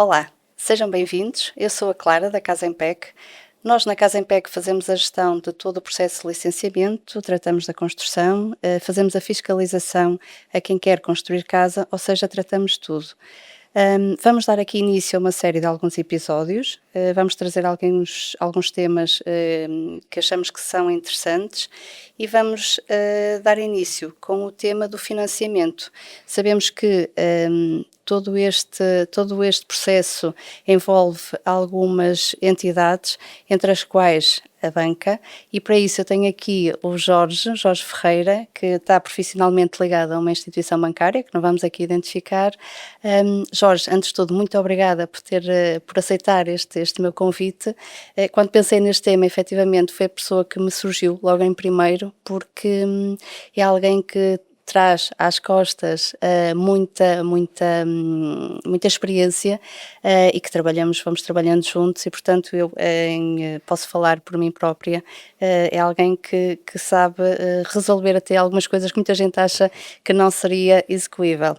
Olá, sejam bem-vindos. Eu sou a Clara, da Casa Empec. Nós, na Casa Empec, fazemos a gestão de todo o processo de licenciamento, tratamos da construção, fazemos a fiscalização a quem quer construir casa, ou seja, tratamos de tudo. Vamos dar aqui início a uma série de alguns episódios, vamos trazer alguns temas que achamos que são interessantes e vamos dar início com o tema do financiamento. Sabemos que todo este processo envolve algumas entidades, entre as quais a banca, e para isso eu tenho aqui o Jorge Ferreira, que está profissionalmente ligado a uma instituição bancária, que não vamos aqui identificar. Jorge, antes de tudo, muito obrigada por aceitar este meu convite. Quando pensei neste tema, efetivamente, foi a pessoa que me surgiu logo em primeiro, porque é alguém que traz às costas muita experiência e que vamos trabalhando juntos e, portanto, eu posso falar por mim própria. É alguém que sabe resolver até algumas coisas que muita gente acha que não seria execuível.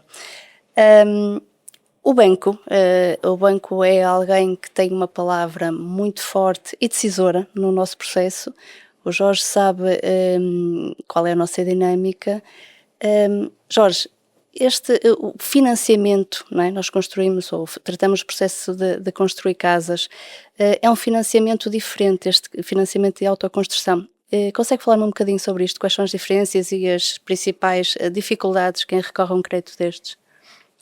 O banco é alguém que tem uma palavra muito forte e decisora no nosso processo. O Jorge sabe qual é a nossa dinâmica. Jorge, o financiamento, não é? Nós construímos ou tratamos o processo de construir casas, é um financiamento diferente, este financiamento de autoconstrução. Consegue falar-me um bocadinho sobre isto? Quais são as diferenças e as principais dificuldades que recorre a um crédito destes?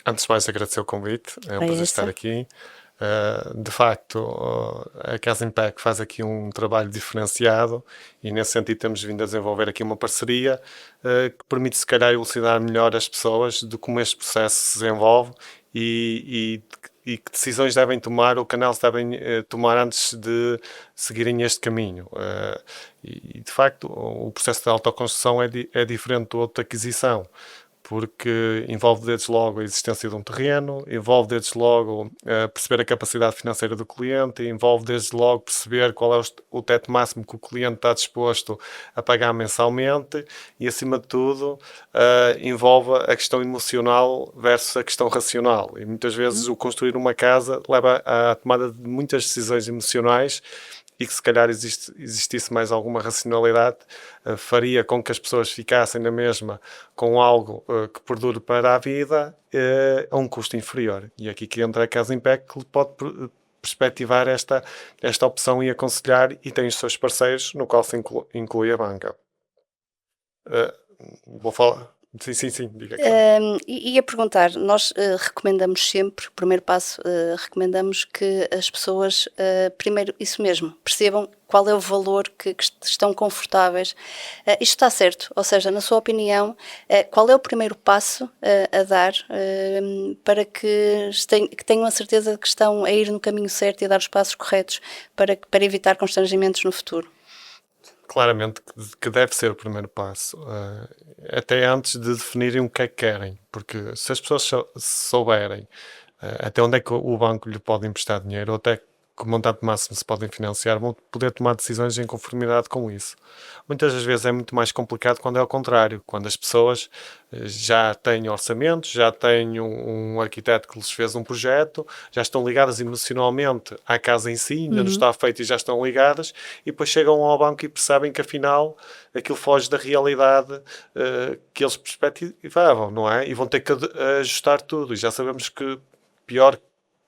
Antes de mais, agradecer o convite, é um É prazer essa. estar aqui. De facto, a Casa Empec faz aqui um trabalho diferenciado e, nesse sentido, temos vindo a desenvolver aqui uma parceria que permite, se calhar, elucidar melhor as pessoas de como este processo se desenvolve e que decisões devem tomar ou canais devem tomar antes de seguirem este caminho. De facto, o processo de autoconstrução é diferente do outro de aquisição, porque envolve desde logo a existência de um terreno, envolve desde logo perceber a capacidade financeira do cliente, envolve desde logo perceber qual é o teto máximo que o cliente está disposto a pagar mensalmente e, acima de tudo, envolve a questão emocional versus a questão racional. E muitas vezes o construir uma casa leva à tomada de muitas decisões emocionais e que, se calhar, existisse mais alguma racionalidade, faria com que as pessoas ficassem na mesma com algo que perdure para a vida a um custo inferior. E aqui que entra a Casa Empec, que pode perspectivar esta opção e aconselhar, e tem os seus parceiros, no qual se inclui a banca. Vou falar... Sim, diga. Ia perguntar, nós recomendamos sempre, o primeiro passo, recomendamos que as pessoas, primeiro, isso mesmo, percebam qual é o valor que estão confortáveis. Isto está certo? Ou seja, na sua opinião, qual é o primeiro passo a dar para que tenham a certeza de que estão a ir no caminho certo e a dar os passos corretos para evitar constrangimentos no futuro? Claramente que deve ser o primeiro passo, até antes de definirem o que é que querem, porque se as pessoas souberem até onde é que o banco lhe pode emprestar dinheiro, ou até que montante máximo se podem financiar, vão poder tomar decisões em conformidade com isso. Muitas das vezes é muito mais complicado quando é ao contrário, quando as pessoas já têm orçamentos, já têm um arquiteto que lhes fez um projeto, já estão ligadas emocionalmente à casa em si, ainda não está feito e já estão ligadas, e depois chegam ao banco e percebem que, afinal, aquilo foge da realidade que eles perspectivavam, não é? E vão ter que ajustar tudo, e já sabemos que pior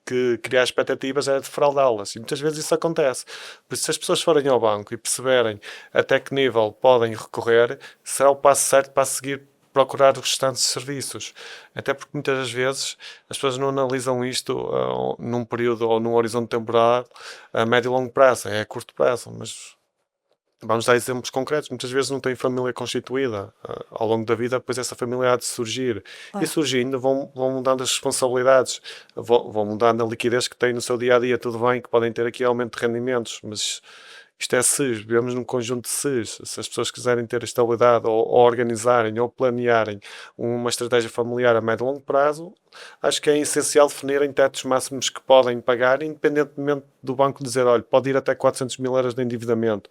que criar expectativas é defraudá-las, e muitas vezes isso acontece. Por isso, se as pessoas forem ao banco e perceberem até que nível podem recorrer, será o passo certo para seguir procurar os restantes serviços. Até porque muitas das vezes as pessoas não analisam isto num período ou num horizonte temporal a médio e longo prazo, é a curto prazo, mas vamos dar exemplos concretos. Muitas vezes não têm família constituída ao longo da vida, depois essa família há de surgir. E surgindo, vão mudando as responsabilidades, vão mudando a liquidez que têm no seu dia-a-dia. Tudo bem que podem ter aqui aumento de rendimentos, mas isto é SES, vivemos num conjunto de SES. Se as pessoas quiserem ter estabilidade ou organizarem ou planearem uma estratégia familiar a médio e longo prazo, acho que é essencial definirem tetos máximos que podem pagar, independentemente do banco dizer, olha, pode ir até 400 mil euros de endividamento,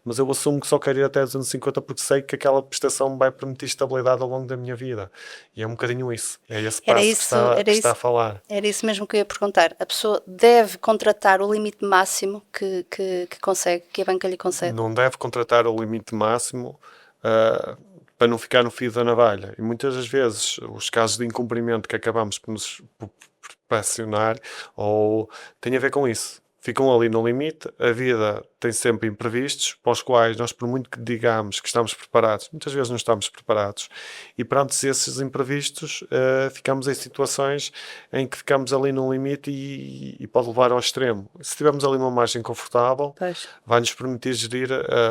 mas eu assumo que só quero ir até 250 porque sei que aquela prestação me vai permitir estabilidade ao longo da minha vida. E é um bocadinho isso. É esse Era passo isso, que está a falar. era isso mesmo que eu ia perguntar. A pessoa deve contratar o limite máximo que consegue, que a banca lhe concede? Não deve contratar o limite máximo para não ficar no fio da navalha. E muitas das vezes os casos de incumprimento que acabamos por nos pressionar ou tem a ver com isso. Ficam ali no limite, a vida tem sempre imprevistos, para os quais nós, por muito que digamos que estamos preparados, muitas vezes não estamos preparados, e perante esses imprevistos, ficamos em situações em que ficamos ali no limite e pode levar ao extremo. Se tivermos ali uma margem confortável, Pois. vai-nos permitir gerir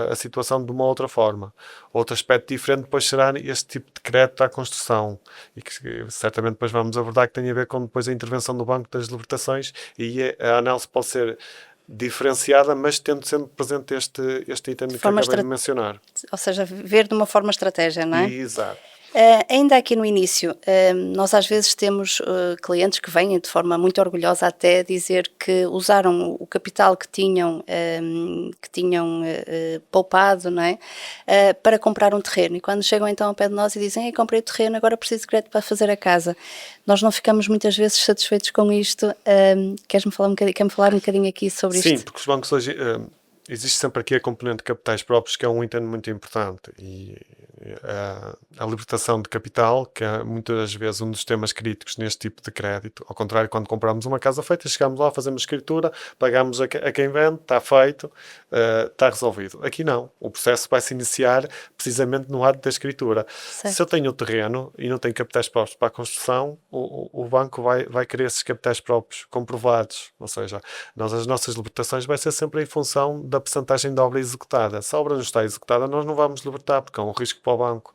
a situação de uma outra forma. Outro aspecto diferente depois será este tipo de crédito à construção, e que certamente depois vamos abordar, que tem a ver com depois a intervenção do Banco das Libertações, e a análise pode ser diferenciada, mas tendo sempre presente este item que acabei de mencionar. Ou seja, ver de uma forma estratégia, não é? Exato. Ainda aqui no início, nós às vezes temos clientes que vêm de forma muito orgulhosa até dizer que usaram o capital que tinham poupado, não é? Para comprar um terreno, e quando chegam então ao pé de nós e dizem: "Ei, comprei o terreno, agora preciso de crédito para fazer a casa", nós não ficamos muitas vezes satisfeitos com isto. Queres-me falar quer-me falar um bocadinho aqui sobre isto? Sim, porque os bancos hoje existe sempre aqui a componente de capitais próprios, que é um item muito importante, e a libertação de capital, que é muitas das vezes um dos temas críticos neste tipo de crédito. Ao contrário, quando compramos uma casa feita, chegamos lá, fazemos escritura, pagamos a quem vende, está feito, está resolvido. Aqui não, o processo vai se iniciar precisamente no ato da escritura. Certo. Se eu tenho o terreno e não tenho capitais próprios para a construção, o banco vai querer esses capitais próprios comprovados, ou seja, as nossas libertações vai ser sempre em função da percentagem da obra executada. Se a obra não está executada, nós não vamos libertar, porque é um risco para o banco.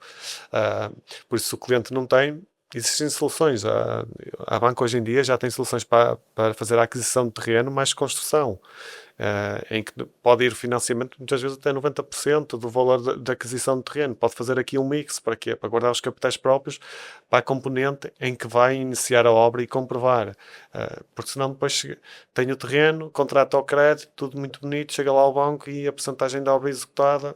Por isso, se o cliente não tem, existem soluções. A banca hoje em dia já tem soluções para fazer a aquisição de terreno mais construção, em que pode ir financiamento muitas vezes até 90% do valor da aquisição de terreno. Pode fazer aqui um mix, para quê? Para guardar os capitais próprios para a componente em que vai iniciar a obra e comprovar, porque senão depois tem o terreno, contrata ao crédito, tudo muito bonito, chega lá ao banco e a percentagem da obra executada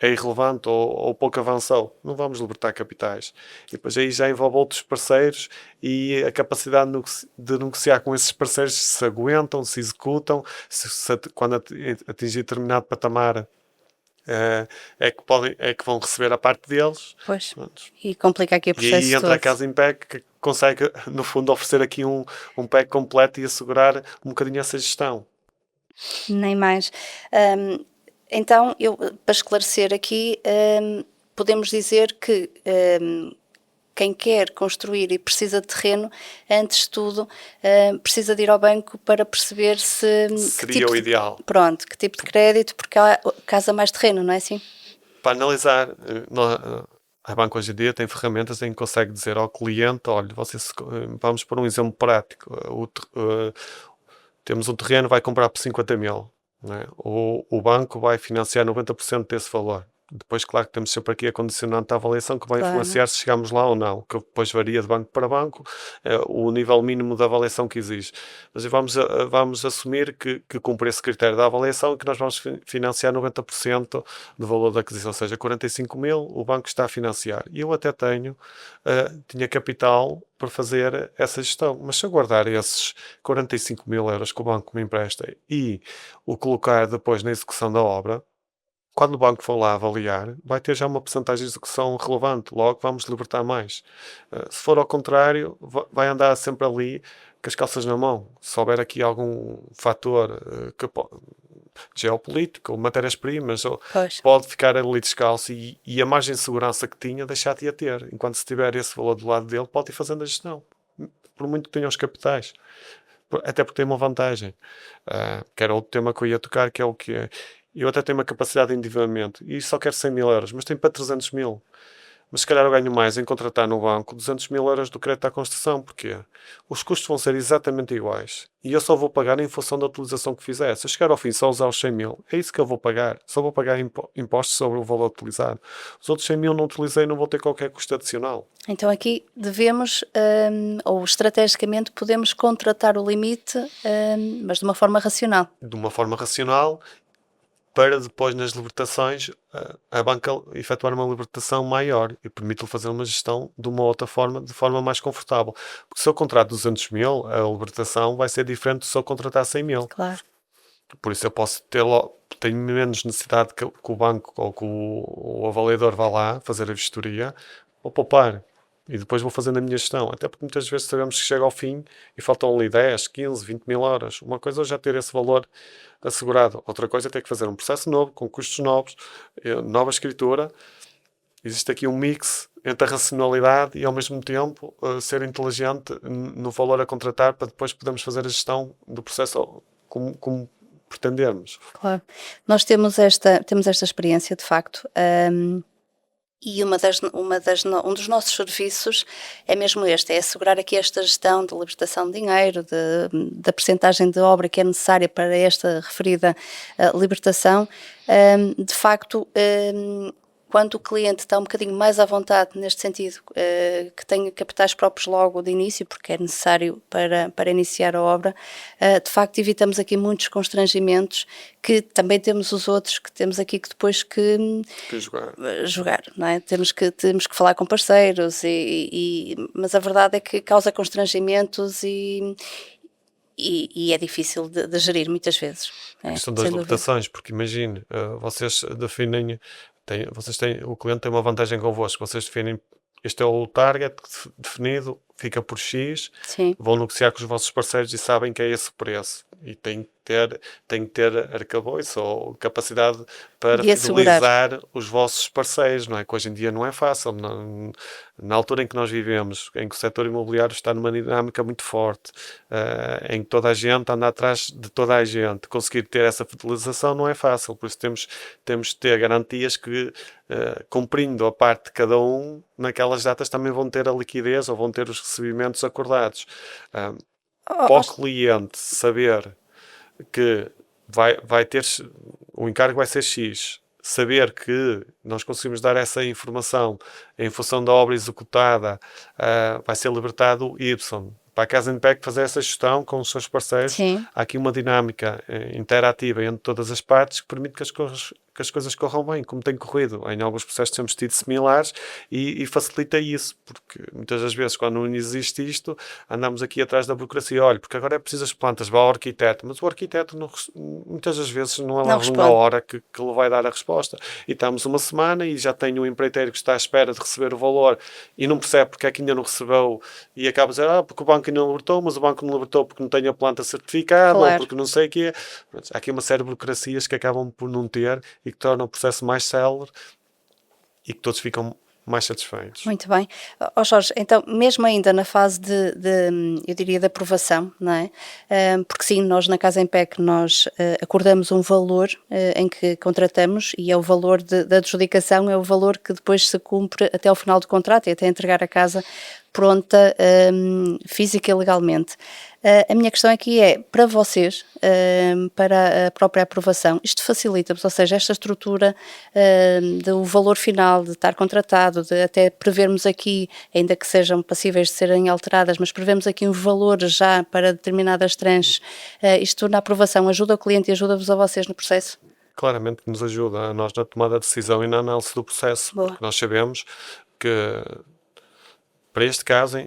é irrelevante ou pouco avançou. Não vamos libertar capitais. E depois aí já envolve outros parceiros e a capacidade de negociar com esses parceiros, se aguentam, se executam, quando atingir determinado patamar é que vão receber a parte deles. Pois. E complica aqui o processo. E aí entra a Casa Impec, que consegue, no fundo, oferecer aqui um pack completo e assegurar um bocadinho essa gestão. Nem mais. Então, para esclarecer aqui, podemos dizer que quem quer construir e precisa de terreno, antes de tudo, precisa de ir ao banco para perceber se... Seria o ideal. Pronto, que tipo de crédito, porque casa mais terreno, não é assim? Para analisar, a banca hoje em dia tem ferramentas em que consegue dizer ao cliente: olha, vamos por um exemplo prático, temos um terreno, vai comprar por 50 mil. Né? O banco vai financiar 90% desse valor. Depois, claro que temos sempre aqui a condicionante da avaliação que vai influenciar se chegamos lá ou não, que depois varia de banco para banco, o nível mínimo da avaliação que exige. Mas vamos assumir que cumpre esse critério da avaliação e que nós vamos financiar 90% do valor da aquisição, ou seja, 45 mil, o banco está a financiar. E eu até tinha capital para fazer essa gestão. Mas se eu guardar esses 45 mil euros que o banco me empresta e o colocar depois na execução da obra, quando o banco for lá avaliar, vai ter já uma porcentagem de execução relevante, logo vamos libertar mais. Se for ao contrário, vai andar sempre ali com as calças na mão. Se houver aqui algum fator geopolítico, matérias-primas, pode ficar ali descalço e a margem de segurança que tinha, deixar de a ter. Enquanto se tiver esse valor do lado dele, pode ir fazendo a gestão. Por muito que tenha os capitais. Até porque tem uma vantagem. Que era outro tema que eu ia tocar, que é o que eu até tenho uma capacidade de endividamento e só quero 100 mil euros, mas tenho para 300 mil. Mas se calhar eu ganho mais em contratar no banco 200 mil euros do crédito à construção. Porquê? Os custos vão ser exatamente iguais. E eu só vou pagar em função da utilização que fizer. Se eu chegar ao fim só usar os 100 mil, é isso que eu vou pagar. Só vou pagar impostos sobre o valor utilizado. Os outros 100 mil não utilizei, não vou ter qualquer custo adicional. Então aqui devemos, ou estrategicamente podemos contratar o limite, mas de uma forma racional. De uma forma racional, para depois nas libertações a banca efetuar uma libertação maior e permite-lhe fazer uma gestão de uma outra forma, de forma mais confortável. Porque se eu contrato 200 mil, a libertação vai ser diferente se eu contratar 100 mil. Claro. Por isso eu posso tenho menos necessidade que o banco ou que o avaliador vá lá fazer a vistoria, vou poupar. E depois vou fazendo a minha gestão. Até porque muitas vezes sabemos que chega ao fim e faltam ali 10, 15, 20 mil horas. Uma coisa é já ter esse valor assegurado. Outra coisa é ter que fazer um processo novo, com custos novos, nova escritura. Existe aqui um mix entre a racionalidade e ao mesmo tempo ser inteligente no valor a contratar para depois podermos fazer a gestão do processo como pretendermos. Claro. Nós temos esta experiência, de facto, e um dos nossos serviços é mesmo este, é assegurar aqui esta gestão de libertação de dinheiro, da percentagem de obra que é necessária para esta referida libertação. De facto, quando o cliente está um bocadinho mais à vontade neste sentido, que tenha capitais próprios logo de início, porque é necessário para iniciar a obra, de facto evitamos aqui muitos constrangimentos que também temos os outros, que temos aqui que depois que jogar, não é? Temos que falar com parceiros, mas a verdade é que causa constrangimentos e é difícil de gerir muitas vezes. A questão das libertações, porque imagine, vocês definem, o cliente tem uma vantagem convosco, vocês definem, este é o target definido, fica por X, Sim. Vão negociar com os vossos parceiros e sabem que é esse preço. E têm que ter arcabouço ou capacidade para fidelizar os vossos parceiros, não é? Que hoje em dia não é fácil. Na altura em que nós vivemos, em que o setor imobiliário está numa dinâmica muito forte, em que toda a gente anda atrás de toda a gente, conseguir ter essa fidelização não é fácil. Por isso temos de ter garantias que, cumprindo a parte de cada um, naquelas datas também vão ter a liquidez ou vão ter os recebimentos acordados. Para o cliente saber que vai ter, o encargo vai ser X, saber que nós conseguimos dar essa informação em função da obra executada, vai ser libertado Y. Para a Casa Impec fazer essa gestão com os seus parceiros, Sim. Há aqui uma dinâmica interativa entre todas as partes que permite que as coisas corram bem, como tem corrido. Em alguns processos temos tido similares e facilita isso, porque muitas das vezes quando não existe isto, andamos aqui atrás da burocracia. Olha, porque agora é preciso as plantas, vai ao arquiteto, mas o arquiteto muitas das vezes não é lá uma hora que ele vai dar a resposta. E estamos uma semana e já tem um empreiteiro que está à espera de receber o valor e não percebe porque é que ainda não recebeu e acaba a dizer, porque o banco ainda não libertou, mas o banco não libertou porque não tem a planta certificada, ou porque não sei o quê. Há aqui uma série de burocracias que acabam por não ter e que tornam o processo mais célere e que todos ficam mais satisfeitos. Muito bem. Jorge, então, mesmo ainda na fase eu diria, de aprovação, não é? Porque sim, nós na Casa Impec, nós acordamos um valor em que contratamos e é o valor da adjudicação, é o valor que depois se cumpre até ao final do contrato e até entregar a casa pronta, física e legalmente. A minha questão aqui é, para vocês, para a própria aprovação, isto facilita-vos, ou seja, esta estrutura do valor final, de estar contratado, de até prevermos aqui, ainda que sejam passíveis de serem alteradas, mas prevemos aqui um valor já para determinadas tranches, isto na aprovação ajuda o cliente e ajuda-vos a vocês no processo? Claramente que nos ajuda a nós na tomada de decisão e na análise do processo, porque nós sabemos que para este caso,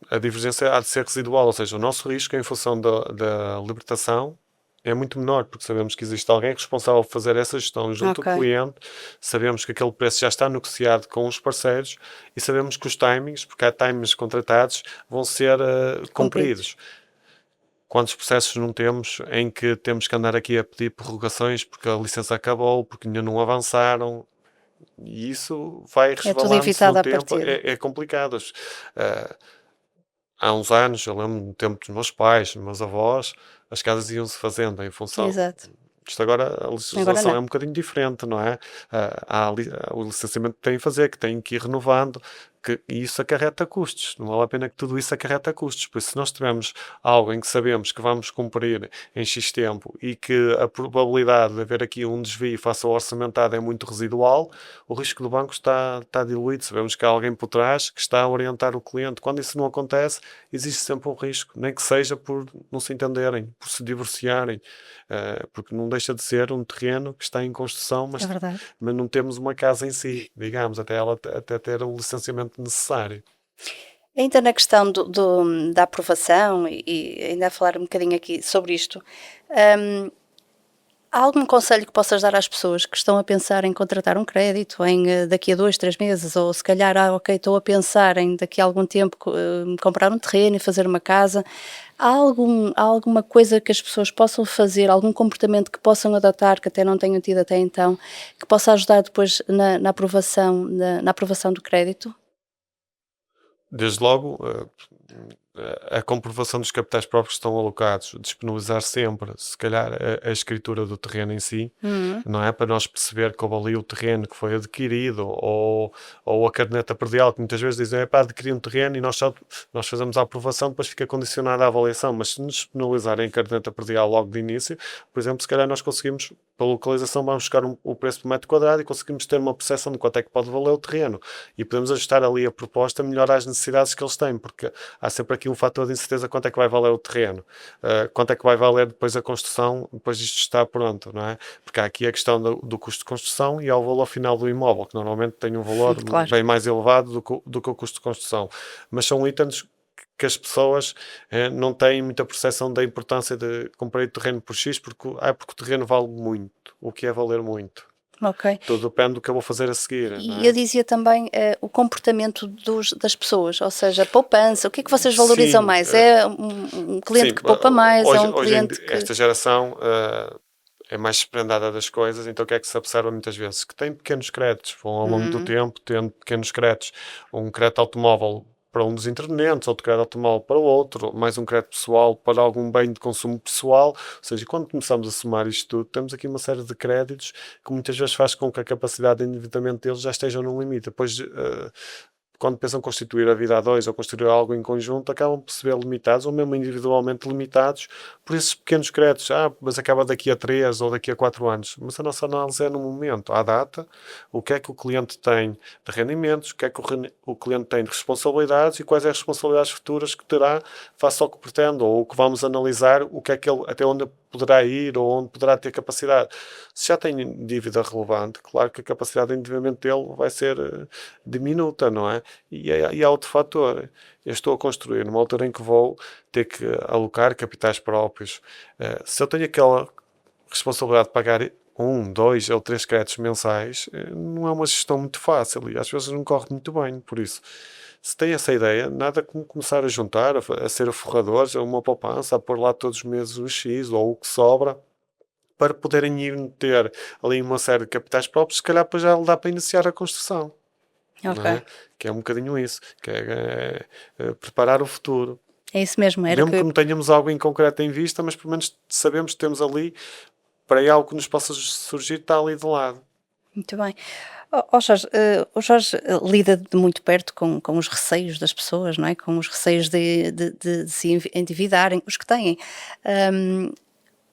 a divergência há de ser residual, ou seja, o nosso risco em função da libertação é muito menor, porque sabemos que existe alguém responsável por fazer essa gestão junto ao cliente, sabemos que aquele preço já está negociado com os parceiros e sabemos que os timings, porque há timings contratados, vão ser cumpridos. Quantos processos não temos em que temos que andar aqui a pedir prorrogações porque a licença acabou, porque ainda não avançaram? E isso vai resvalando-se no tempo, é complicado. Há uns anos, eu lembro do tempo dos meus pais, dos meus avós, as casas iam-se fazendo em função. Exato. Isto agora, a Agora legislação não. é um bocadinho diferente, não é? O licenciamento que têm que fazer, que têm que ir renovando, e isso acarreta custos. Não vale a pena que tudo isso acarreta custos. Por isso, se nós tivermos algo em que sabemos que vamos cumprir em X tempo e que a probabilidade de haver aqui um desvio face ao orçamentado é muito residual, o risco do banco está diluído. Sabemos que há alguém por trás que está a orientar o cliente. Quando isso não acontece, existe sempre um risco, nem que seja por não se entenderem, por se divorciarem, porque não deixa de ser um terreno que está em construção, É verdade. mas não temos uma casa em si, digamos, até ter o licenciamento necessário. Ainda na questão da aprovação, e ainda a falar um bocadinho aqui sobre isto, hum, há algum conselho que possas dar às pessoas que estão a pensar em contratar um crédito daqui a 2, 3 meses, ou se calhar, ok, estou a pensar em daqui a algum tempo comprar um terreno e fazer uma casa. Há alguma coisa que as pessoas possam fazer, algum comportamento que possam adotar, que até não tenham tido até então, que possa ajudar depois na aprovação do crédito? Desde logo, a comprovação dos capitais próprios que estão alocados, disponibilizar sempre, se calhar, a escritura do terreno em si, Uhum. não é? Para nós perceber que houve ali o terreno que foi adquirido, ou a caderneta predial, que muitas vezes dizem, é para adquirir um terreno e nós fazemos a aprovação, depois fica condicionada à avaliação, mas se nos disponibilizarem a caderneta predial logo de início, por exemplo, se calhar nós conseguimos, pela localização, vamos buscar o preço por metro quadrado e conseguimos ter uma percepção de quanto é que pode valer o terreno, e podemos ajustar ali a proposta melhor às necessidades que eles têm, porque há sempre aqui um fator de incerteza: quanto é que vai valer o terreno, quanto é que vai valer depois a construção, depois disto está pronto, não é? Porque há aqui a questão do custo de construção e há o valor final do imóvel, que normalmente tem um valor Claro. bem mais elevado do que o custo de construção. Mas são itens que as pessoas não têm muita percepção da importância de comprar o terreno por X, porque o terreno vale muito, o que é valer muito. Ok. Tudo depende do que eu vou fazer a seguir, não E eu é? dizia também, o comportamento das pessoas, ou seja, poupança, o que é que vocês valorizam Sim, mais? É um cliente sim, que poupa mais? É um hoje cliente que esta geração é mais desprendada das coisas, então o que é que se observa mutas vezes? Que tem pequenos créditos, vão ao longo do Hum, tempo tendo pequenos créditos, um crédito automóvel para um dos intervenientes, outro crédito automóvel para o outro, mais um crédito pessoal para algum bem de consumo pessoal, ou seja, quando começamos a somar isto tudo, temos aqui uma série de créditos que muitas vezes faz com que a capacidade de endividamento deles já esteja no limite. Depois, quando pensam constituir a vida a dois ou construir algo em conjunto, acabam por se ver limitados ou mesmo individualmente limitados por esses pequenos créditos. Mas acaba daqui a 3 ou daqui a 4 anos. Mas a nossa análise é no momento, à data, o que é que o cliente tem de rendimentos, o que é que o cliente tem de responsabilidades e quais as responsabilidades futuras que terá face ao que pretende, ou o que vamos analisar, o que é que ele, até onde poderá ir ou onde poderá ter capacidade. Se já tem dívida relevante, claro que a capacidade de endividamento dele vai ser diminuta, não é? E há outro fator. Eu estou a construir numa altura em que vou ter que alocar capitais próprios. Se eu tenho aquela responsabilidade de pagar 1, 2 ou 3 créditos mensais, não é uma gestão muito fácil e às vezes não corre muito bem. Por isso, se tem essa ideia, nada como começar a juntar, a ser forradores, a uma poupança, a pôr lá todos os meses o X ou o que sobra, para poderem ir meter ali uma série de capitais próprios, se calhar depois já dá para iniciar a construção, não ok. é? Que é um bocadinho isso, que preparar o futuro. É isso mesmo, era Mesmo que que não tenhamos algo em concreto em vista, mas pelo menos sabemos que temos ali, para aí algo que nos possa surgir, está ali de lado. muito bem. Ó Jorge, o Jorge lida de muito perto com os receios das pessoas, não é? Com os receios de se endividarem, os que têm. Hum,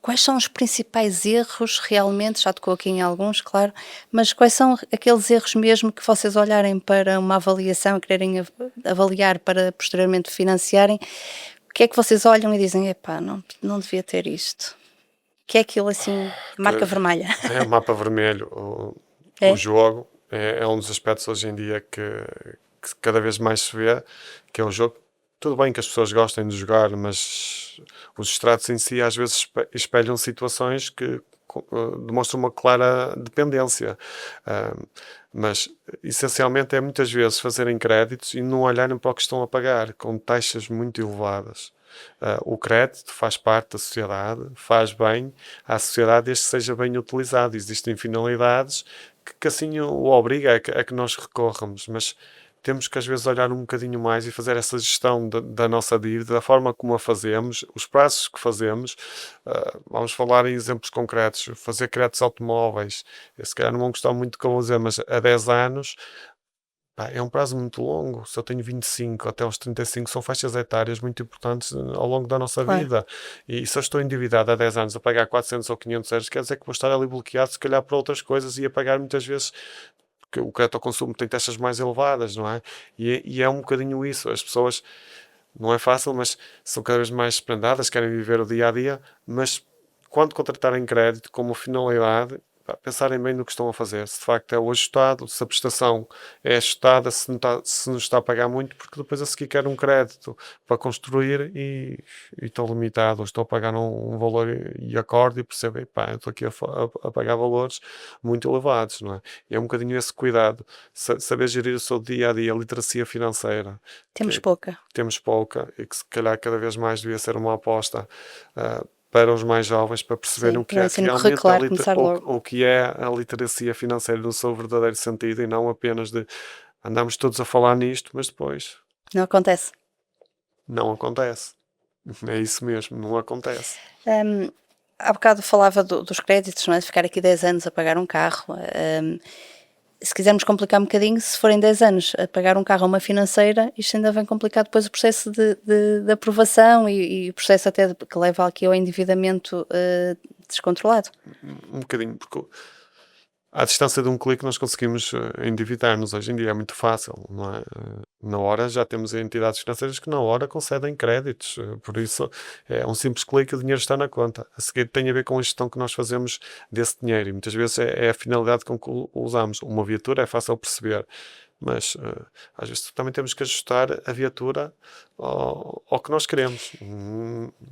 Quais são os principais erros realmente? Já tocou aqui em alguns, claro, mas quais são aqueles erros mesmo que vocês olharem para uma avaliação e quererem avaliar para posteriormente financiarem, o que é que vocês olham e dizem: "Epá, não devia ter isto"? Que é aquilo assim, marca Que vermelha? é o mapa vermelho. O É? jogo é um dos aspectos hoje em dia que cada vez mais se vê, que é o jogo. Tudo bem que as pessoas gostem de jogar, mas os extratos em si às vezes espelham situações que demonstram uma clara dependência. Ah, mas essencialmente é muitas vezes fazerem créditos e não olharem para o que estão a pagar, com taxas muito elevadas. O crédito faz parte da sociedade, faz bem à sociedade desde que seja bem utilizado. Existem finalidades que assim o obriga a que nós recorramos, mas temos que às vezes olhar um bocadinho mais e fazer essa gestão da nossa dívida, da forma como a fazemos, os prazos que fazemos. Vamos falar em exemplos concretos, fazer créditos automóveis, eu, se calhar não vão gostar muito do que eu vou dizer, mas a 10 anos, pá, é um prazo muito longo. Se eu tenho 25 até aos 35, são faixas etárias muito importantes ao longo da nossa Claro. vida. E se eu estou endividado há 10 anos a pagar 400 ou 500 euros, quer dizer que vou estar ali bloqueado, se calhar, para outras coisas e a pagar muitas vezes, porque o crédito ao consumo tem taxas mais elevadas, não é? E é um bocadinho isso. As pessoas, não é fácil, mas são cada vez mais desprendadas, querem viver o dia a dia, mas quando contratarem crédito como finalidade, pá, pensarem bem no que estão a fazer, se de facto é o ajustado, se a prestação é ajustada, se não está a pagar muito, porque depois a seguir quero um crédito para construir e estou limitado, ou estou a pagar um valor e acordo e percebo, pá, eu estou aqui a pagar valores muito elevados, não é? E é um bocadinho esse cuidado, saber gerir o seu dia a dia, a literacia financeira, Temos que pouca. temos pouca e que se calhar cada vez mais devia ser uma aposta para os mais jovens, para perceberem Sim, o que para o é ensino realmente curricular começar logo. o que é a literacia financeira no seu verdadeiro sentido e não apenas de andamos todos a falar nisto, mas depois Não acontece. não acontece. É isso mesmo, não acontece. Hum, Há bocado falava dos créditos, não é? De ficar aqui 10 anos a pagar um carro. Se quisermos complicar um bocadinho, se forem 10 anos a pagar um carro a uma financeira, isto ainda vem complicar depois o processo de aprovação e o processo até que leva aqui ao endividamento descontrolado. Um bocadinho, porque à distância de um clique nós conseguimos endividar-nos. Hoje em dia é muito fácil, não é? Na hora já temos entidades financeiras que na hora concedem créditos. Por isso é um simples clique e o dinheiro está na conta. A seguir tem a ver com a gestão que nós fazemos desse dinheiro e muitas vezes é a finalidade com que o usamos. Uma viatura é fácil perceber, mas às vezes também temos que ajustar a viatura ao que nós queremos.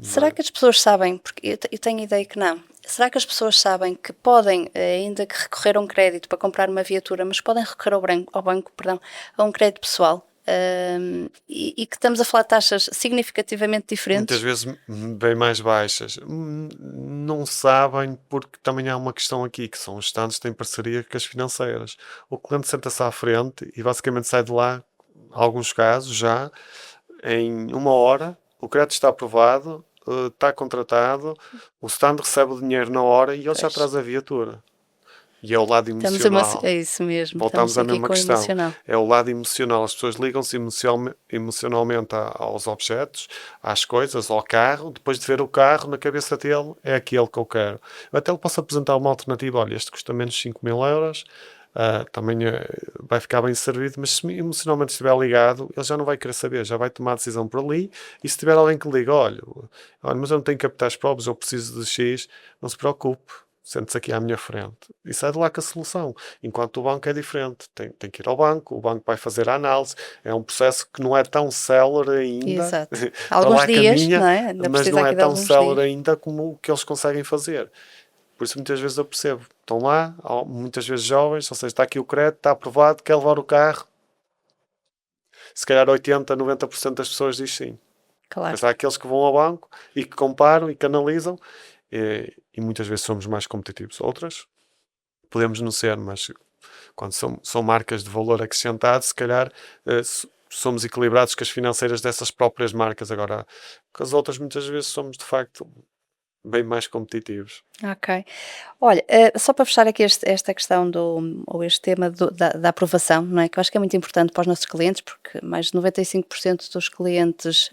Será que as pessoas sabem, porque eu tenho a ideia que não, será que as pessoas sabem que podem, ainda que recorrer a um crédito para comprar uma viatura, mas podem recorrer ao banco, perdão, a um crédito pessoal? E que estamos a falar de taxas significativamente Muitas diferentes? vezes bem mais baixas. Não sabem porque também há uma questão aqui, que são os estantes que têm parceria com as financeiras. O cliente senta-se à frente e basicamente sai de lá, em alguns casos já, em uma hora, o crédito está aprovado, está contratado, o stand recebe o dinheiro na hora e ele já Pois. traz a viatura. E é o lado Estamos emocional. é isso mesmo, Voltamos estamos à aqui mesma com o questão. emocional. É o lado emocional. As pessoas ligam-se emocionalmente aos objetos, às coisas, ao carro. Depois de ver o carro, na cabeça dele, é aquele que eu quero. Eu até lhe posso apresentar uma alternativa. Olha, este custa menos 5.000 euros. Também vai ficar bem servido, mas se emocionalmente estiver ligado, ele já não vai querer saber, já vai tomar a decisão por ali. E se tiver alguém que liga, olha, mas eu não tenho capitais próprios, eu preciso de X, não se preocupe. Sente-se aqui à minha frente e sai de lá com a solução. Enquanto o banco é diferente, tem que ir ao banco, o banco vai fazer a análise. É um processo que não é tão célere ainda, Exato. para Alguns lá dias, caminha, não é? Ainda mas precisa não é aqui de tão alguns célere dias. ainda como o que eles conseguem fazer. Por isso muitas vezes eu percebo, estão lá, muitas vezes jovens, ou seja, está aqui o crédito, está aprovado, quer levar o carro. Se calhar 80, 90% das pessoas diz sim. Claro. Mas há aqueles que vão ao banco e que comparam e que analisam e muitas vezes somos mais competitivos. Outras podemos não ser, mas quando são marcas de valor acrescentado, se calhar somos equilibrados com as financeiras dessas próprias marcas. Agora, com as outras muitas vezes somos de facto bem mais competitivos. Ok. Olha, só para fechar aqui esta questão ou este tema da aprovação, não é? Que eu acho que é muito importante para os nossos clientes, porque mais de 95% dos clientes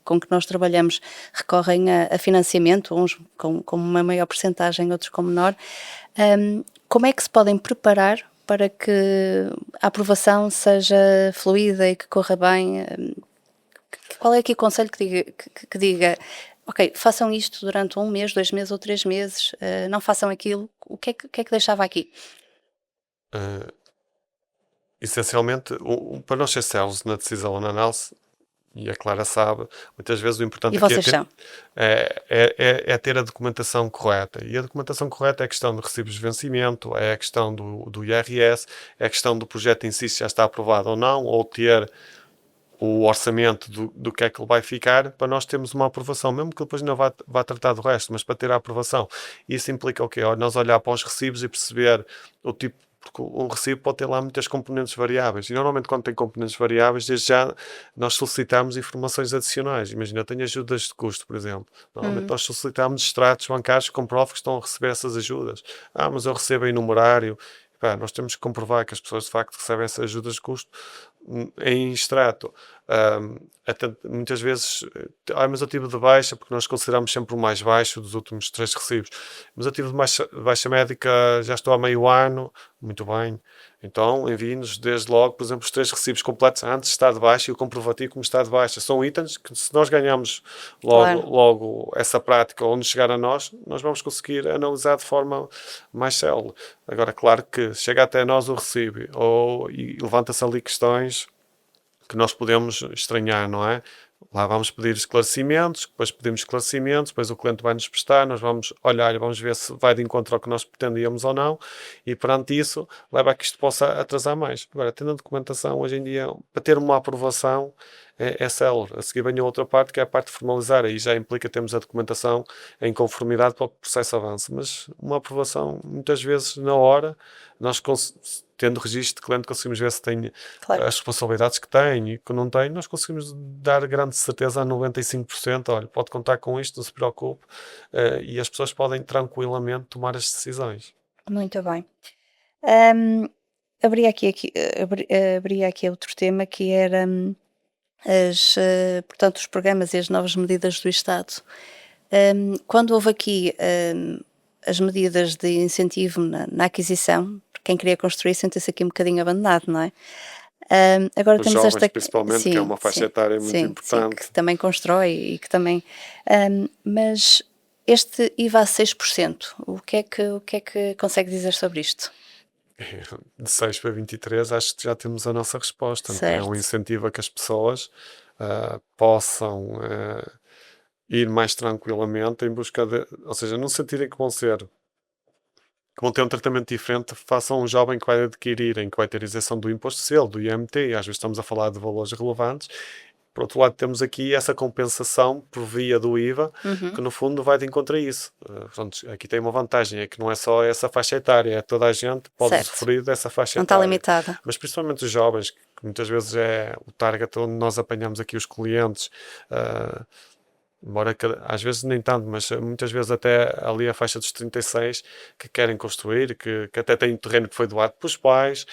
com que nós trabalhamos recorrem a financiamento, uns com uma maior percentagem, outros com menor. Como é que se podem preparar para que a aprovação seja fluida e que corra bem? Qual é aqui o conselho que diga, ok, façam isto durante 1 mês, 2 meses ou 3 meses, não façam aquilo, o que é que deixava aqui? Uh, Essencialmente, para nós ser céleres na decisão ou na análise, e a Clara sabe, muitas vezes o importante E aqui vocês são? é ter a documentação correta. E a documentação correta é a questão de recibos de vencimento, é a questão do IRS, é a questão do projeto em si, se já está aprovado ou não, ou ter o orçamento do que é que ele vai ficar, para nós termos uma aprovação, mesmo que depois não vá tratar do resto, mas para ter a aprovação. Isso implica o quê? Nós olhar para os recibos e perceber o tipo porque um recibo pode ter lá muitas componentes variáveis. E normalmente quando tem componentes variáveis, desde já nós solicitamos informações adicionais. Imagina, eu tenho ajudas de custo, por exemplo. Normalmente Hum, nós solicitamos extratos bancários que comprovem que estão a receber essas ajudas. Mas eu recebo em numerário. Pá, nós temos que comprovar que as pessoas de facto recebem essas ajudas de custo em extrato. Até muitas vezes, mas eu tive de baixa, porque nós consideramos sempre o mais baixo dos últimos 3 recibos. Mas eu tive de baixa médica, já estou há meio ano, muito bem. Então envie-nos desde logo, por exemplo, os 3 recibos completos antes de estar de baixa e o comprovativo como está de baixa. São itens que, se nós ganhamos logo, claro, logo essa prática onde chegar a nós vamos conseguir analisar de forma mais célere. Agora, claro que chega até nós o recibo e levanta-se ali questões que nós podemos estranhar, não é? Lá vamos pedir esclarecimentos, depois pedimos esclarecimentos, depois o cliente vai nos prestar, nós vamos olhar e vamos ver se vai de encontro ao que nós pretendíamos ou não, e perante isso leva a que isto possa atrasar mais. Agora, tendo a documentação, hoje em dia, para ter uma aprovação, é célere. A seguir vem a outra parte, que é a parte de formalizar, aí já implica termos a documentação em conformidade para que o processo avance, mas uma aprovação, muitas vezes, na hora, nós tendo registro de cliente, conseguimos ver se tem claro. as responsabilidades que tem e que não tem, nós conseguimos dar grande certeza a 95%, olha, pode contar com isto, não se preocupe, e as pessoas podem tranquilamente tomar as decisões. Muito bem. Hum, abri aqui outro tema que era, portanto, os programas e as novas medidas do Estado. Quando houve aqui, as medidas de incentivo na aquisição, quem queria construir sentiu-se aqui um bocadinho abandonado, não é? Agora Os temos jovens, esta, principalmente, que é sim, uma faixa sim, etária muito sim, sim, importante. que também constrói e que também, mas este IVA a 6%, o que é que consegue dizer sobre isto? De 6 para 23, acho que já temos a nossa resposta, não é? É um Certo, incentivo a que as pessoas possam ir mais tranquilamente em busca de, ou seja, não sentirem que vão ter um tratamento diferente face a um jovem que vai adquirir, em que vai ter isenção do imposto de selo, do IMT, e às vezes estamos a falar de valores relevantes. Por outro lado, temos aqui essa compensação por via do IVA, uhum, que no fundo vai de encontro a isso. Pronto, aqui tem uma vantagem, é que não é só essa faixa etária, é toda a gente pode certo, usufruir dessa faixa não está etária. limitada. Mas principalmente os jovens, que muitas vezes é o target onde nós apanhamos aqui os clientes, uh, embora às vezes nem tanto, mas muitas vezes até ali a faixa dos 36 que querem construir, que até têm terreno que foi doado pelos pais,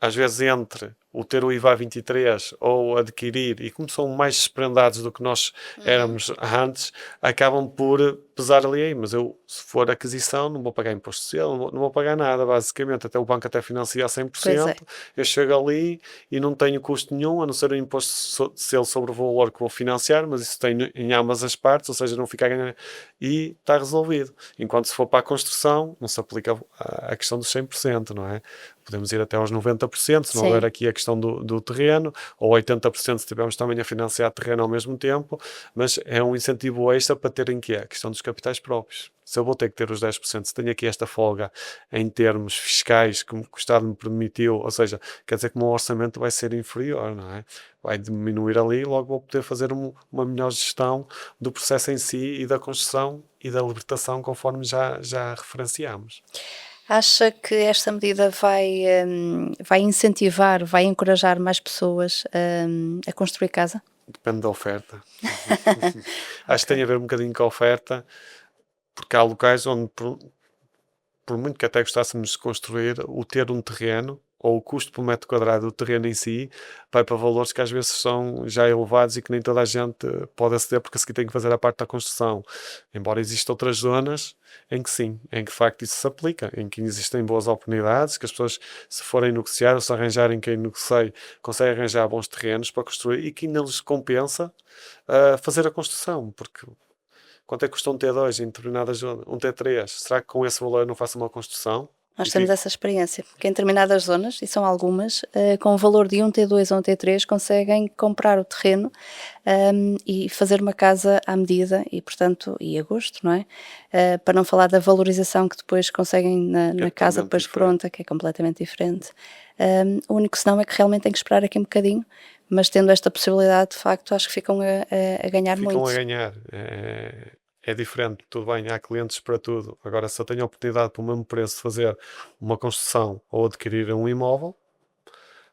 às vezes entre o ter o IVA 23 ou adquirir, e como são mais desprendados do que nós Uhum, éramos antes, acabam por pesar ali aí. Mas eu, se for aquisição, não vou pagar imposto social, não vou pagar nada, basicamente. Até o banco até financia a pois é, 100%. Eu chego ali e não tenho custo nenhum, a não ser o imposto de selo sobre o valor que vou financiar, mas isso tem em ambas as partes, ou seja, não fica a ganhar e está resolvido. Enquanto se for para a construção, não se aplica a questão dos 100%, não é? Podemos ir até aos 90%, se não houver sim. aqui a questão do terreno, ou 80% se tivermos também a financiar terreno ao mesmo tempo, mas é um incentivo extra para terem que é a questão dos capitais próprios. Se eu vou ter que ter os 10%, se tenho aqui esta folga em termos fiscais que o Estado me permitiu, ou seja, quer dizer que o meu orçamento vai ser inferior, não é? Vai diminuir ali e logo vou poder fazer uma melhor gestão do processo em si e da construção e da libertação, conforme já referenciamos. Acha que esta medida vai incentivar, vai encorajar mais pessoas, a construir casa? Depende da oferta. Acho que Ok. tem a ver um bocadinho com a oferta, porque há locais onde, por muito que até gostássemos de construir, o ter um terreno ou o custo por metro quadrado do terreno em si vai para valores que às vezes são já elevados e que nem toda a gente pode aceder, porque a seguir tem que fazer a parte da construção. Embora existam outras zonas em que sim, em que de facto isso se aplica, em que existem boas oportunidades, que as pessoas, se forem negociar ou se arranjarem quem negocie, conseguem arranjar bons terrenos para construir e que ainda lhes compensa fazer a construção, porque quanto é que custa um T2 em determinada zona? Um T3? Será que com esse valor eu não faço uma construção? Nós E temos fico. essa experiência, que em determinadas zonas, e são algumas, com o valor de um T2 ou um T3 conseguem comprar o terreno, e fazer uma casa à medida e, portanto, e a gosto, não é? Para não falar da valorização que depois conseguem É na casa totalmente depois diferente. pronta, que é completamente diferente. O único senão é que realmente tem que esperar aqui um bocadinho, mas tendo esta possibilidade, de facto, acho que ficam a ganhar Ficam a muito. ganhar. é diferente, tudo bem, há clientes para tudo. Agora, se eu tenho a oportunidade, por o mesmo preço, de fazer uma construção ou adquirir um imóvel,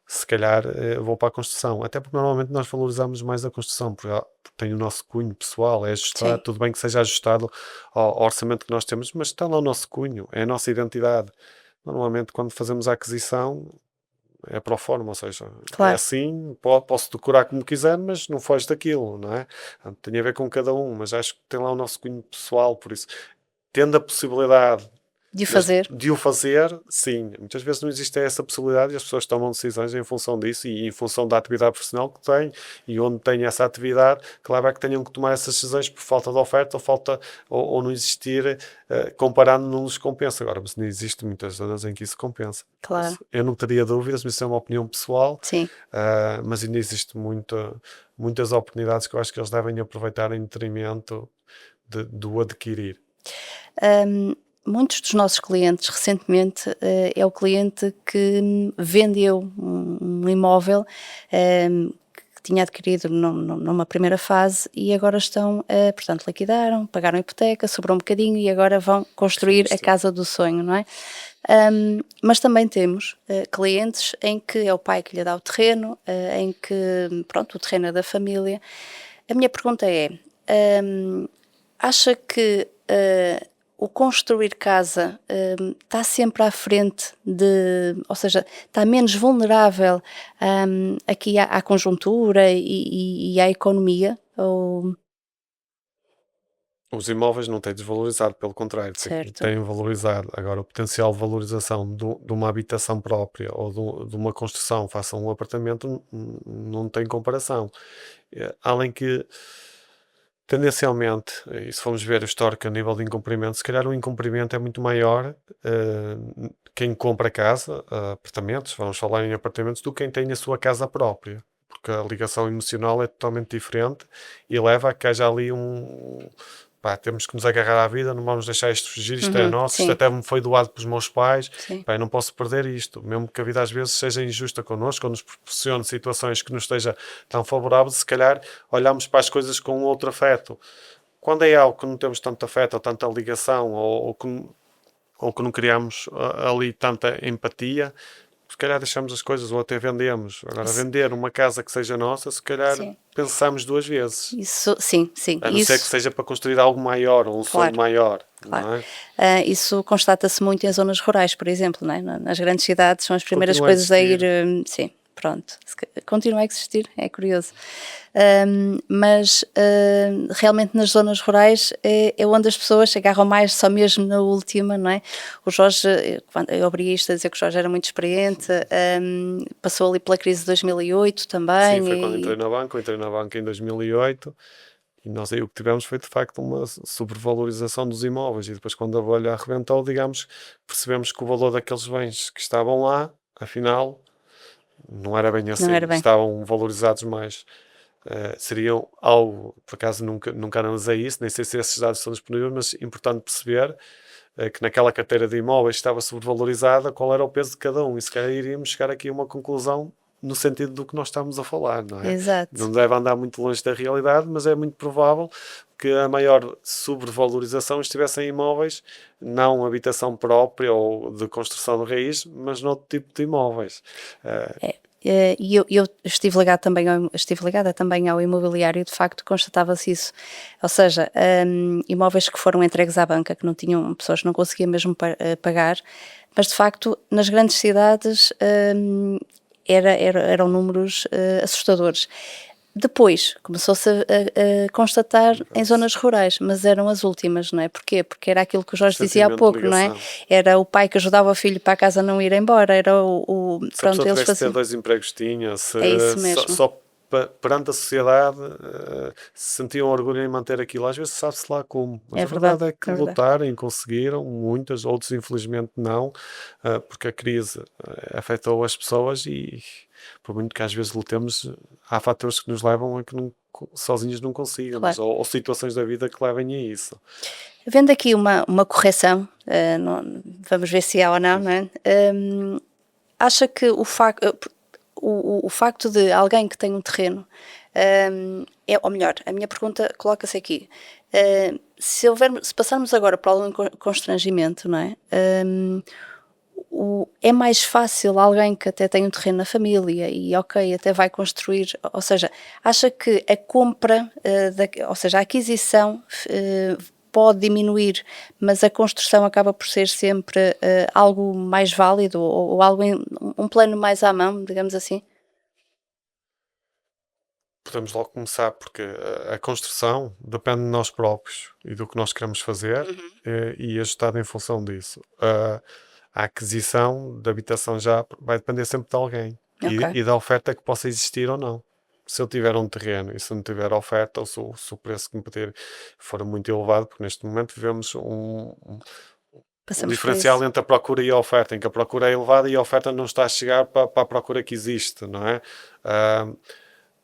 se calhar vou para a construção. Até porque normalmente nós valorizamos mais a construção, porque tem o nosso cunho pessoal, é ajustado, Sim, tudo bem que seja ajustado ao orçamento que nós temos, mas está lá o nosso cunho, é a nossa identidade. Normalmente, quando fazemos a aquisição, é pro forma, ou seja, é claro. assim, posso decorar como quiser, mas não foge daquilo, não é? Portanto, tem a ver com cada um, mas acho que tem lá o nosso cunho pessoal, por isso, tendo a possibilidade De o fazer, de o fazer, sim. Muitas vezes não existe essa possibilidade e as pessoas tomam decisões em função disso e em função da atividade profissional que têm e onde têm essa atividade, claro é que tenham que tomar essas decisões por falta de oferta ou falta ou não existir, comparando não lhes compensa. Agora, mas não existe muitas zonas em que isso compensa. claro. Eu não teria dúvidas, mas isso é uma opinião pessoal, Sim. mas ainda existe muitas oportunidades que eu acho que eles devem aproveitar em detrimento do adquirir. Hum, Muitos dos nossos clientes recentemente, é o cliente que vendeu um imóvel, que tinha adquirido numa primeira fase e agora estão, portanto, liquidaram, pagaram a hipoteca, sobrou um bocadinho e agora vão construir a Reinvestir. casa do sonho, não é? Mas também temos clientes em que é o pai que lhe dá o terreno, em que, pronto, o terreno é da família. A minha pergunta é, hum, acha que o construir casa está sempre à frente ou seja, está menos vulnerável aqui à conjuntura e à economia? Ou, Os imóveis não têm desvalorizado, pelo contrário, certo, têm valorizado. Agora, o potencial de valorização de uma habitação própria ou de uma construção face a um apartamento não tem comparação. Além que, tendencialmente, e se formos ver o histórico a nível de incumprimento, se calhar o incumprimento é muito maior quem compra casa, apartamentos, vamos falar em apartamentos, do que quem tem a sua casa própria. Porque a ligação emocional é totalmente diferente e leva a que haja ali pá, temos que nos agarrar à vida, não vamos deixar isto fugir, isto é uhum, nosso, isto sim, até me foi doado pelos meus pais, sim, pá, eu não posso perder isto, mesmo que a vida às vezes seja injusta connosco, ou nos proporcione situações que não esteja tão favoráveis, se calhar olhamos para as coisas com outro afeto. Quando é algo que não temos tanto afeto ou tanta ligação, ou que não criamos ali tanta empatia, se calhar deixamos as coisas ou até vendemos. Agora, isso, vender uma casa que seja nossa, se calhar sim, pensamos duas vezes. isso, sim, sim, A não ser que isso, seja para construir algo maior ou um sonho claro. maior, Claro. não é? Isso constata-se muito em zonas rurais, por exemplo, não é? Nas grandes cidades são as primeiras Continua a coisas a ir. existir. Sim, pronto. Continua a existir, é curioso. Mas realmente nas zonas rurais é onde as pessoas se agarram mais só mesmo na última, não é? O Jorge, eu abri isto a dizer que o Jorge era muito experiente, passou ali pela crise de 2008 Sim, também. foi quando entrei na banca. Eu entrei na banca em 2008 e nós aí o que tivemos foi de facto uma sobrevalorização dos imóveis. E depois, quando a bolha arrebentou, digamos, percebemos que o valor daqueles bens que estavam lá, afinal, não era bem Não assim. era bem. Estavam valorizados mais. Seriam algo, por acaso nunca analisei isso, nem sei se esses dados estão disponíveis, mas é importante perceber que naquela carteira de imóveis estava sobrevalorizada, qual era o peso de cada um, e se calhar iríamos chegar aqui a uma conclusão no sentido do que nós estamos a falar, não é? Exato. Não deve andar muito longe da realidade, mas é muito provável que a maior sobrevalorização estivesse em imóveis, não habitação própria ou de construção de raiz, mas noutro tipo de imóveis. Uh, É, e eu estive ligada também ao imobiliário e de facto constatava-se isso. Ou seja, imóveis que foram entregues à banca, que não tinham, pessoas que não conseguiam mesmo pagar, mas de facto nas grandes cidades eram números assustadores. Depois começou-se a constatar em zonas rurais, mas eram as últimas, não é? Porquê? Porque era aquilo que o Jorge dizia há sentimento de pouco, não é? ligação. Era o pai que ajudava o filho para a casa não ir embora, era Se a pronto, pessoa eles tivesse de ter faziam. dois empregos, tinha. Se, É isso só, mesmo, só perante a sociedade se sentiam orgulho em manter aquilo. Às vezes sabe-se lá como. Mas é a verdade, verdade é que é verdade. lutaram e conseguiram. Muitas, outros infelizmente não. Porque a crise afetou as pessoas e por muito que às vezes lutemos, há fatores que nos levam a que sozinhos não consigamos. Claro. Ou situações da vida que levem a isso. Havendo aqui uma correção, vamos ver se há ou não, não é? Acha que o facto de alguém que tem um terreno, ou melhor, a minha pergunta coloca-se aqui. se passarmos agora por algum constrangimento, não é? É mais fácil alguém que até tem um terreno na família e, ok, até vai construir, ou seja, acha que a compra, ou seja, a aquisição pode diminuir, mas a construção acaba por ser sempre algo mais válido ou algo um plano mais à mão, digamos assim? Podemos logo começar, porque a construção depende de nós próprios e do que nós queremos fazer Uhum. e ajustado em função disso. A aquisição da habitação já vai depender sempre de alguém Ok, e da oferta que possa existir ou não. Se eu tiver um terreno e se não tiver oferta, ou se o preço que me pedir for muito elevado, porque neste momento vivemos um passamos por diferencial isso. entre a procura e a oferta, em que a procura é elevada e a oferta não está a chegar para a procura que existe, não é? Ah,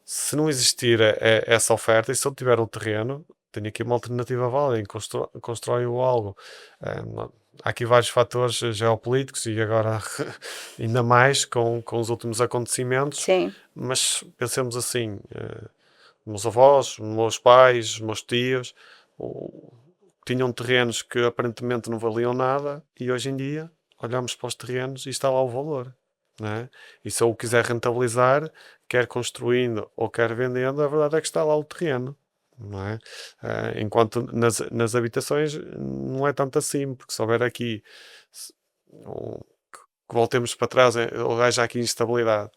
se não existir essa oferta e se eu tiver um terreno, tenho aqui uma alternativa válida em constrói-o algo. Há aqui vários fatores geopolíticos e agora ainda mais com os últimos acontecimentos, Sim, mas pensemos assim, meus avós, meus pais, meus tios, o- tinham terrenos que aparentemente não valiam nada e hoje em dia olhamos para os terrenos e está lá o valor. Não é? E se eu o quiser rentabilizar, quer construindo ou quer vendendo, a verdade é que está lá o terreno. Não é? Enquanto nas habitações não é tanto assim, porque se houver aqui se- um- que voltemos para trás, ou haja aqui instabilidade.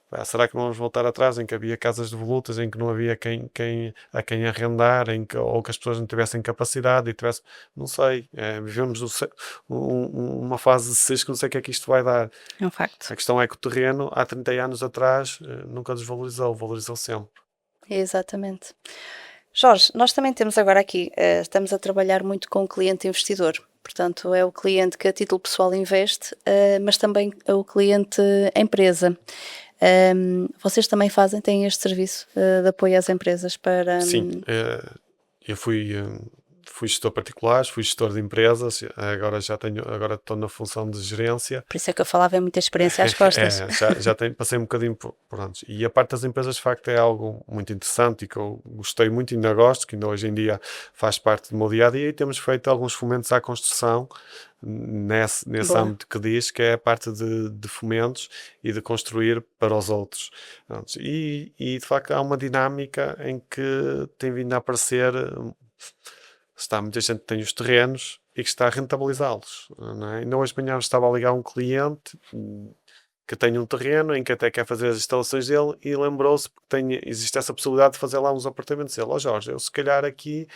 Pá, será que vamos voltar atrás em que havia casas devolutas, em que não havia a quem arrendar, ou que as pessoas não tivessem capacidade e tivessem, não sei, vivemos uma fase de seis que não sei o que é que isto vai dar. é um facto. A questão é que o terreno, há 30 anos atrás, nunca desvalorizou, valorizou sempre. Exatamente. Jorge, nós também temos agora aqui, estamos a trabalhar muito com o cliente investidor. Portanto, é o cliente que a título pessoal investe, mas também é o cliente empresa. Vocês também têm este serviço de apoio às empresas para. Sim, eu fui gestor particular, fui gestor de empresas, agora estou na função de gerência. Por isso é que eu falava em muita experiência às costas. Já passei um bocadinho por antes. E a parte das empresas, de facto, é algo muito interessante e que eu gostei muito e ainda gosto, que ainda hoje em dia faz parte do meu dia a dia e temos feito alguns fomentos à construção nesse Boa. âmbito que diz, que é a parte de fomentos e de construir para os outros. Pronto. De facto há uma dinâmica em que tem vindo a aparecer, está muita gente que tem os terrenos e que está a rentabilizá-los, não é? Ainda hoje de manhã estava a ligar um cliente que tem um terreno em que até quer fazer as instalações dele e lembrou-se que existe essa possibilidade de fazer lá uns apartamentos. Ele, ó Jorge, eu se calhar aqui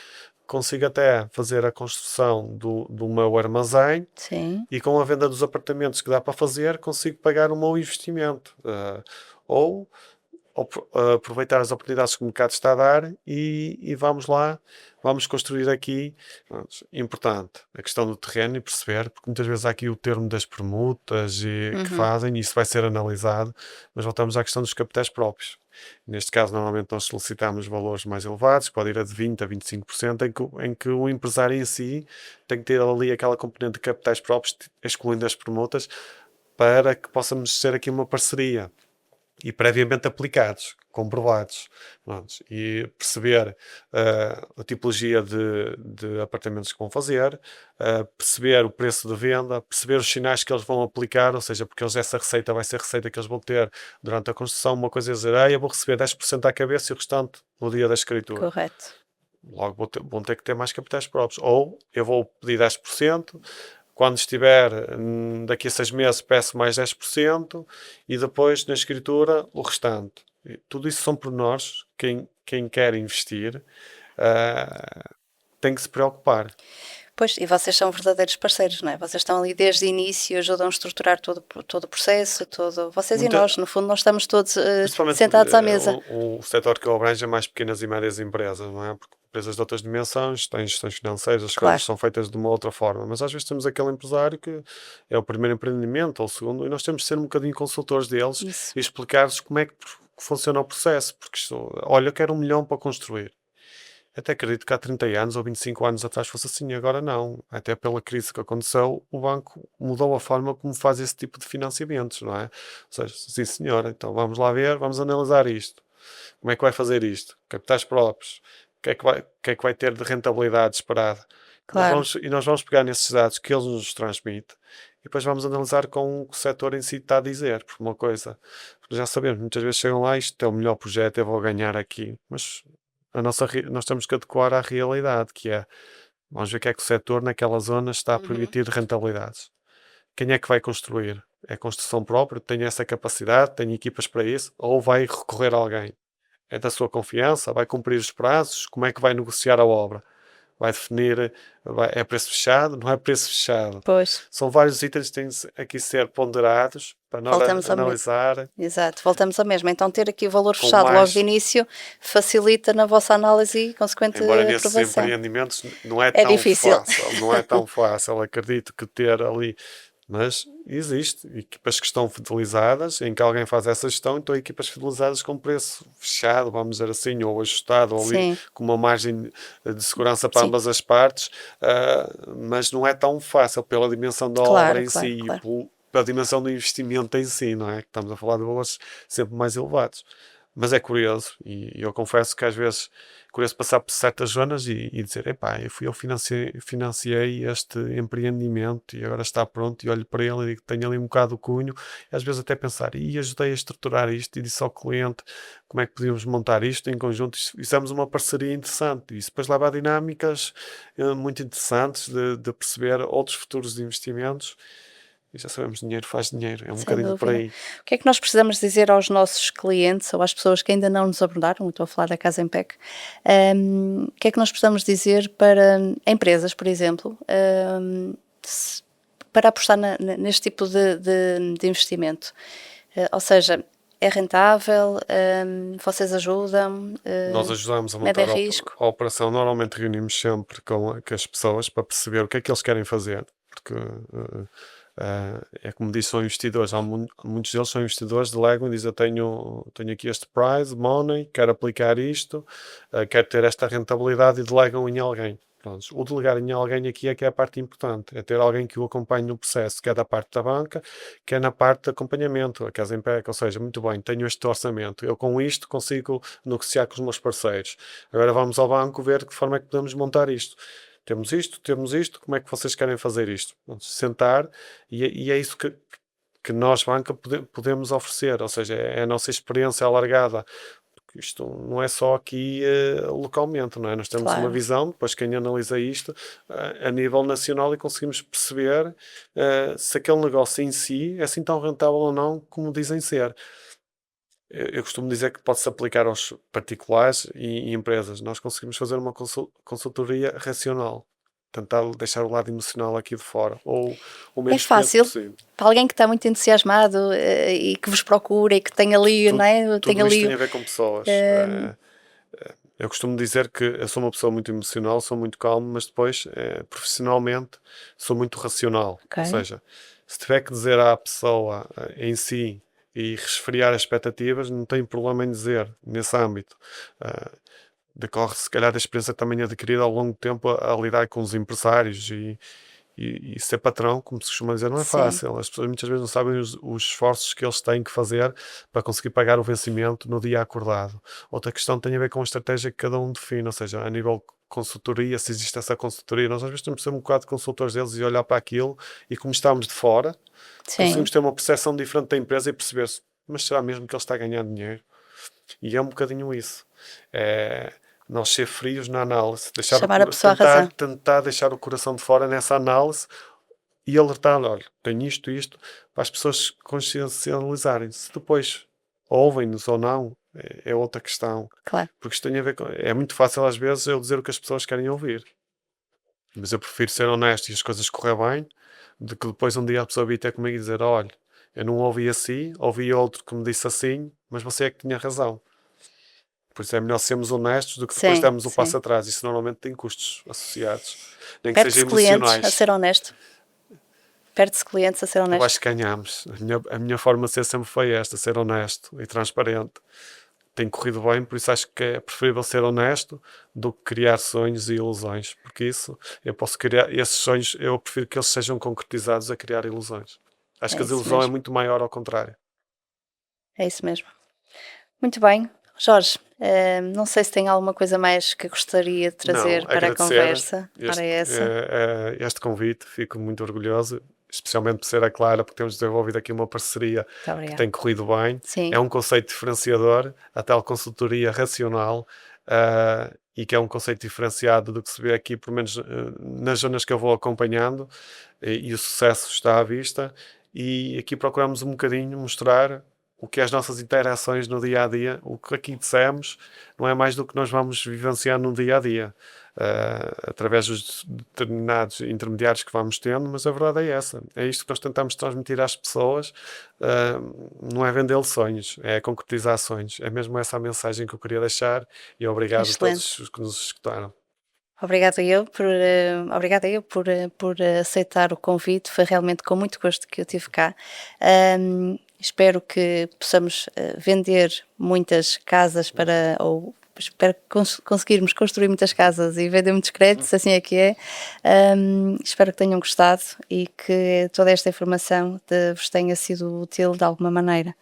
consigo até fazer a construção do meu armazém Sim, e com a venda dos apartamentos que dá para fazer consigo pagar o meu investimento. Ou aproveitar as oportunidades que o mercado está a dar e vamos lá, vamos construir aqui. Pronto, importante a questão do terreno e perceber, porque muitas vezes há aqui o termo das permutas que uhum, fazem, e isso vai ser analisado, mas voltamos à questão dos capitais próprios. Neste caso, normalmente nós solicitamos valores mais elevados, pode ir a de 20% a 25%, em que o empresário em si tem que ter ali aquela componente de capitais próprios, excluindo as permutas, para que possamos ter aqui uma parceria e previamente aplicados, comprovados, prontos, e perceber a tipologia de apartamentos que vão fazer, perceber o preço de venda, perceber os sinais que eles vão aplicar, ou seja, porque essa receita vai ser a receita que eles vão ter durante a construção. Uma coisa é dizer, eu vou receber 10% à cabeça e o restante no dia da escritura. correto. Logo vão ter que ter mais capitais próprios. Ou eu vou pedir 10%, quando estiver daqui a 6 meses peço mais 10% e depois na escritura o restante. E tudo isso são pormenores. Quem quer investir tem que se preocupar. Pois, e vocês são verdadeiros parceiros, não é? Vocês estão ali desde o início, ajudam a estruturar todo o processo, vocês e Muita, nós, no fundo, nós estamos todos Principalmente sentados à mesa. o setor que eu abranjo é mais pequenas e médias empresas, não é? Porque empresas de outras dimensões têm gestões financeiras, as coisas Claro, são feitas de uma outra forma, mas às vezes temos aquele empresário que é o primeiro empreendimento ou o segundo, e nós temos de ser um bocadinho consultores deles isso. e explicar-lhes como é que funciona o processo, porque olha, eu quero 1 milhão para construir. Até acredito que há 30 anos ou 25 anos atrás fosse assim, agora não. Até pela crise que aconteceu, o banco mudou a forma como faz esse tipo de financiamentos, não é? Ou seja, sim senhora, então vamos lá ver, vamos analisar isto. Como é que vai fazer isto? Capitais próprios. o que é que vai ter de rentabilidade esperada. Claro. Nós vamos pegar nesses dados que eles nos transmitem e depois vamos analisar com o que o setor em si está a dizer, porque uma coisa, já sabemos, muitas vezes chegam lá, isto é o melhor projeto, eu vou ganhar aqui, mas nós temos que adequar à realidade, que é, vamos ver o que é que o setor naquela zona está a Uhum. permitir de rentabilidades. Quem é que vai construir? É construção própria? Tem essa capacidade? Tem equipas para isso? Ou vai recorrer a alguém? É da sua confiança? Vai cumprir os prazos? Como é que vai negociar a obra? Vai definir, é preço fechado? Não é preço fechado? Pois, São vários itens que têm aqui ser ponderados para nós voltamos ao mesmo. analisar Exato, voltamos ao mesmo. Então, ter aqui o valor com fechado logo de mais. início facilita na vossa análise e consequente Embora nesses aprovação. empreendimentos não é É tão difícil. fácil, não é tão fácil, acredito que ter ali, mas existe equipas que estão fidelizadas, em que alguém faz essa gestão, então equipas fidelizadas com preço fechado, vamos dizer assim, ou ajustado, ou ali Sim, com uma margem de segurança para sim, ambas as partes, mas não é tão fácil pela dimensão da obra claro, em claro, si e claro. pela dimensão do investimento em si, não é? Que estamos a falar de valores sempre mais elevados. Mas é curioso, e eu confesso que às vezes é curioso passar por certas zonas e dizer, epá, eu financiei este empreendimento e agora está pronto e olho para ele e digo, tenho ali um bocado o cunho, e às vezes até pensar, e ajudei a estruturar isto e disse ao cliente como é que podíamos montar isto em conjunto, e fizemos uma parceria interessante, e isso depois leva a dinâmicas muito interessantes de perceber outros futuros investimentos, e já sabemos, dinheiro faz dinheiro, é um Sem bocadinho por dúvida. aí. O que é que nós precisamos dizer aos nossos clientes ou às pessoas que ainda não nos abordaram? Eu estou a falar da Casa Empec. O que é que nós precisamos dizer para empresas, por exemplo, se- para apostar neste tipo de investimento? Ou seja, é rentável? Vocês ajudam? Nós ajudamos a Mede montar risco? a operação. Normalmente reunimos sempre com as pessoas para perceber o que é que eles querem fazer, porque é como disse, são investidores. Muitos deles são investidores, delegam e dizem: eu tenho aqui este prize, money, quero aplicar isto, quero ter esta rentabilidade e delegam em alguém. Pronto, o delegar em alguém aqui é que é a parte importante, é ter alguém que o acompanhe no processo, quer da parte da banca, quer na parte de acompanhamento, a Casa Empec, ou seja, muito bem, tenho este orçamento, eu com isto consigo negociar com os meus parceiros. Agora vamos ao banco ver de que forma é que podemos montar isto. Temos isto, como é que vocês querem fazer isto? Vamos sentar e é isso que nós, banca, podemos oferecer, ou seja, é a nossa experiência alargada. Porque isto não é só aqui localmente, não é? Nós temos uma Claro. visão, depois quem analisa isto a nível nacional e conseguimos perceber se aquele negócio em si é assim tão rentável ou não como dizem ser. Eu costumo dizer que pode-se aplicar aos particulares e empresas. Nós conseguimos fazer uma consultoria racional, tentar deixar o lado emocional aqui de fora, ou o É menos peso fácil possível. para alguém que está muito entusiasmado e que vos procura e que tem ali, não é? Tem Tudo isto ali. tem a ver com pessoas. eh, Eu costumo dizer que eu sou uma pessoa muito emocional, sou muito calmo, mas depois, profissionalmente, sou muito racional. Ou ok. seja, se tiver que dizer à pessoa em si e resfriar as expectativas, não tenho problema em dizer nesse âmbito. Uh, Decorre, se calhar, da experiência também adquirida ao longo do tempo a lidar com os empresários e ser patrão, como se costuma dizer, não é Sim. fácil. As pessoas muitas vezes não sabem os esforços que eles têm que fazer para conseguir pagar o vencimento no dia acordado. Outra questão tem a ver com a estratégia que cada um define, ou seja, a nível consultoria, se existe essa consultoria, nós às vezes temos de ser um bocado consultores deles e olhar para aquilo e como estamos de fora, Sim. conseguimos ter uma percepção diferente da empresa e perceber se, mas será mesmo que ele está a ganhar dinheiro? E é um bocadinho isso. É, nós ser frios na análise, Chamar a pessoa à razão. tentar deixar o coração de fora nessa análise e alertar, olha, tenho isto, para as pessoas consciencializarem. Se depois ouvem-nos ou não, é outra questão. Claro. Porque isto tem a ver com. É muito fácil às vezes eu dizer o que as pessoas querem ouvir. Mas eu prefiro ser honesto e as coisas correr bem, do que depois um dia a pessoa vir ter comigo e dizer, olha, eu não ouvi assim, ouvi outro que me disse assim, mas você é que tinha razão. Por isso é melhor sermos honestos do que depois Sim, darmos o sim. passo atrás. Isso normalmente tem custos associados, nem que sejam Perde-se clientes a emocionais. ser honesto. Perde-se clientes a ser Eu honesto. acho que ganhamos. A minha forma de ser sempre foi esta, ser honesto e transparente. Tem corrido bem, por isso acho que é preferível ser honesto do que criar sonhos e ilusões. Porque isso, eu posso criar, esses sonhos, eu prefiro que eles sejam concretizados a criar ilusões. Acho É que a isso ilusão é mesmo. muito maior ao contrário. É isso mesmo. Muito bem. Jorge, não sei se tem alguma coisa mais que gostaria de Não, trazer para a agradecer conversa. Ora, este, é essa. este convite, fico muito orgulhoso, especialmente por ser a Clara, porque temos desenvolvido aqui uma parceria Muito que obrigada. tem corrido bem. Sim, É um conceito diferenciador, a tal consultoria racional, e que é um conceito diferenciado do que se vê aqui, pelo menos nas zonas que eu vou acompanhando, e o sucesso está à vista. E aqui procuramos um bocadinho mostrar o que é as nossas interações no dia a dia, o que aqui dissemos, não é mais do que nós vamos vivenciar no dia a dia, através dos determinados intermediários que vamos tendo, mas a verdade é essa. É isto que nós tentamos transmitir às pessoas, não é vender sonhos, é concretizar sonhos. É mesmo essa a mensagem que eu queria deixar e obrigado a excelente. todos os que nos escutaram. Obrigada eu por aceitar o convite. Foi realmente com muito gosto que eu estive cá. Espero que possamos vender muitas casas ou espero que conseguirmos construir muitas casas e vender muitos créditos, se assim é que é. Espero que tenham gostado e que toda esta informação vos tenha sido útil de alguma maneira.